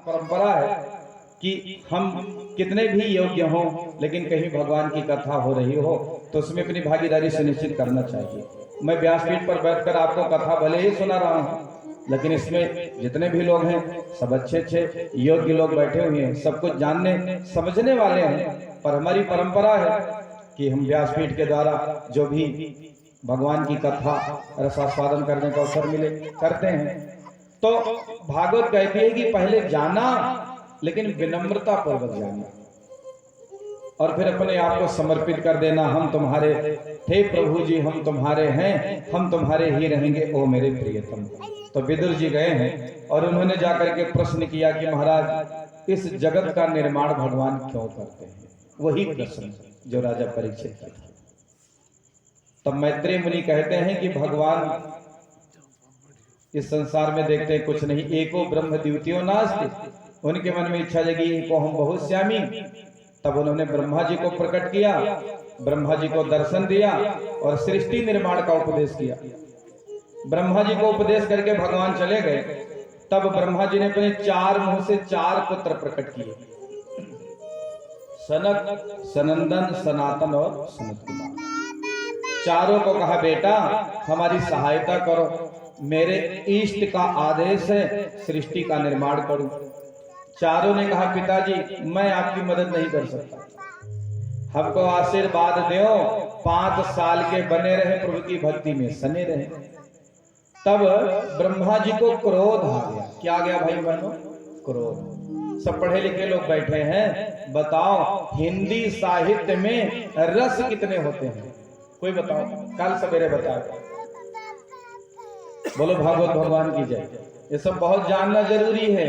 परंपरा है कि हम कितने भी योग्य हों, लेकिन कहीं भगवान की कथा हो रही हो तो उसमें अपनी भागीदारी सुनिश्चित करना चाहिए। मैं व्यासपीठ पर बैठकर आपको कथा भले ही सुना रहा हूँ, लेकिन इसमें जितने भी लोग हैं सब अच्छे अच्छे योग्य लोग बैठे हुए हैं, सब कुछ जानने समझने वाले हैं। पर हमारी परंपरा है कि हम व्यासपीठ के द्वारा जो भी भगवान की कथा रसास्वादन करने का अवसर मिले करते हैं। तो भागवत कहती है कि पहले जाना, लेकिन विनम्रता पूर्वक जाना और फिर अपने आप को समर्पित कर देना। हम तुम्हारे थे प्रभु जी, हम तुम्हारे हैं, हम तुम्हारे ही रहेंगे ओ मेरे प्रियतम। तो विदुर जी गए हैं और उन्होंने जाकर के प्रश्न किया कि महाराज इस जगत का निर्माण भगवान क्यों करते हैं? वही प्रश्न जो राजा परीक्षित थे। तब मैत्रेय मुनि कहते हैं कि भगवान इस संसार में देखते कुछ नहीं, एको ब्रह्म द्वितीयो नास्ति। उनके मन में इच्छा जगी एको हम बहुश्यामी। तब उन्होंने ब्रह्मा जी को प्रकट किया, ब्रह्मा जी को दर्शन दिया और सृष्टि निर्माण का उपदेश किया। ब्रह्मा जी को उपदेश करके भगवान चले गए। तब ब्रह्मा जी ने अपने चार मुंह से चार पुत्र प्रकट किए, सनक, सनंदन, सनातन और सनत कुमार। चारों को कहा बेटा हमारी सहायता करो, मेरे इष्ट का आदेश है सृष्टि का निर्माण करूं। चारों ने कहा पिताजी मैं आपकी मदद नहीं कर सकता, हमको आशीर्वाद दो, 5 साल के बने रहे प्रभु की भक्ति में सने रहे। तब ब्रह्मा जी को क्रोध आ गया। क्या आ गया भाई बहनों? क्रोध। सब पढ़े लिखे लोग बैठे हैं, बताओ हिंदी साहित्य में रस कितने होते हैं? कोई बताओ, कल सवेरे बताओ। बोलो भागवत भगवान की जय। ये सब बहुत जानना जरूरी है।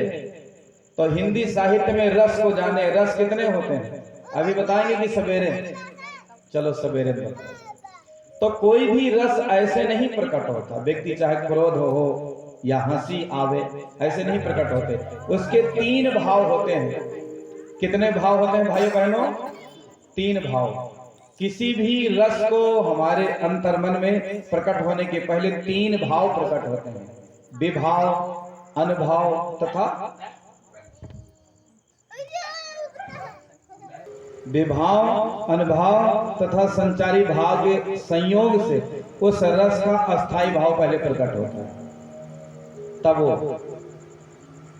तो हिंदी साहित्य में रस को जाने, रस कितने होते हैं अभी बताएंगे कि सवेरे? चलो सवेरे बताओ। तो कोई भी रस ऐसे नहीं प्रकट होता, व्यक्ति चाहे क्रोध हो या हंसी आवे ऐसे नहीं प्रकट होते। उसके 3 भाव होते हैं। कितने भाव होते हैं भाइयों बहनों? 3 भाव। किसी भी रस को हमारे अंतर्मन में प्रकट होने के पहले 3 भाव प्रकट होते हैं, विभाव, अनुभाव तथा विभाव, अनुभाव तथा संचारी भाव के संयोग से उस रस का अस्थाई भाव पहले प्रकट होता है। तब वो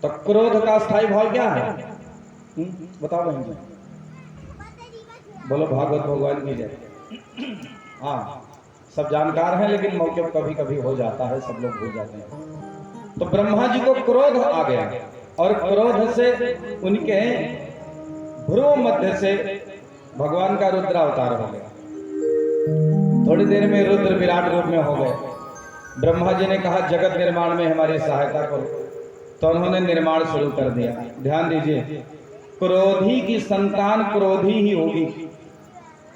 तो क्रोध का अस्थाई भाव क्या है? बताओ बहन जी। बोलो भागवत भगवान की जय। हाँ सब जानकार हैं, लेकिन मौके पर कभी कभी हो जाता है, सब लोग भूल जाते हैं। तो ब्रह्मा जी को क्रोध आ गया और क्रोध से उनके भ्रू मध्य से भगवान का रुद्रावतार हो गया। थोड़ी देर में रुद्र विराट रूप में हो गए। ब्रह्मा जी ने कहा जगत निर्माण में हमारी सहायता करो। तो उन्होंने निर्माण शुरू कर दिया। ध्यान दीजिए, क्रोधी की संतान क्रोधी ही होगी।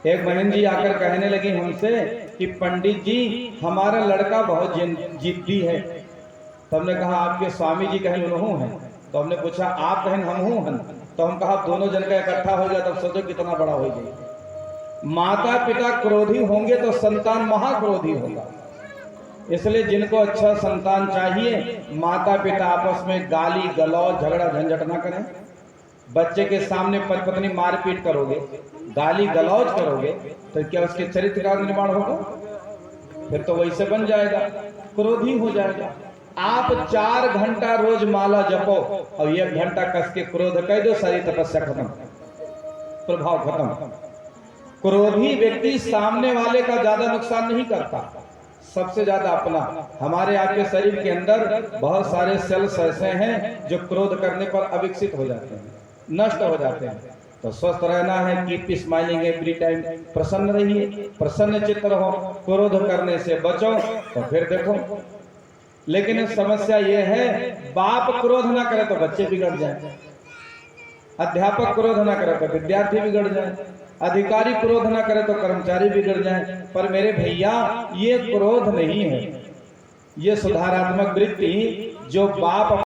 एक बहन जी आकर कहने लगी हमसे कि पंडित जी हमारा लड़का बहुत जिद्दी है। तो हमने कहा आपके स्वामी जी कहें उन्हों हैं। तो हमने पूछा आप कहें हम हूं हैं। तो हम कहा दोनों जन का इकट्ठा हो गया, तब सोचो कितना बड़ा हो जाएगा। माता पिता क्रोधी होंगे तो संतान महाक्रोधी होगा। इसलिए जिनको अच्छा संतान चाहिए, माता पिता आपस में गाली गलौज झगड़ा झंझट ना करें। बच्चे के सामने पति पत्नी मारपीट करोगे, गाली गलौज करोगे तो क्या उसके चरित्र का निर्माण होगा? फिर तो वैसे बन जाएगा, क्रोधी हो जाएगा। आप 4 घंटा रोज माला जपो और 1 घंटा कस के क्रोध कह दो, सारी तपस्या खत्म, प्रभाव खत्म। क्रोधी व्यक्ति सामने वाले का ज्यादा नुकसान नहीं करता, सबसे ज्यादा अपना। हमारे आपके शरीर के अंदर बहुत सारे सेल्स ऐसे हैं जो क्रोध करने पर अविकसित हो जाते हैं, नष्ट हो जाते हैं। तो स्वस्थ रहना है, कीप स्माइलिंग एवरी टाइम, प्रसन्न रहिए, प्रसन्न चित्त रहो, क्रोध करने से बचो। तो फिर देखो, लेकिन समस्या यह है बाप क्रोध ना करे तो बच्चे बिगड़ जाए, अध्यापक क्रोध ना करे तो विद्यार्थी बिगड़ जाए, अधिकारी क्रोध ना करे तो कर्मचारी बिगड़ जाए। पर मेरे भैया ये क्रोध नहीं है, ये सुधारात्मक वृत्ति जो बाप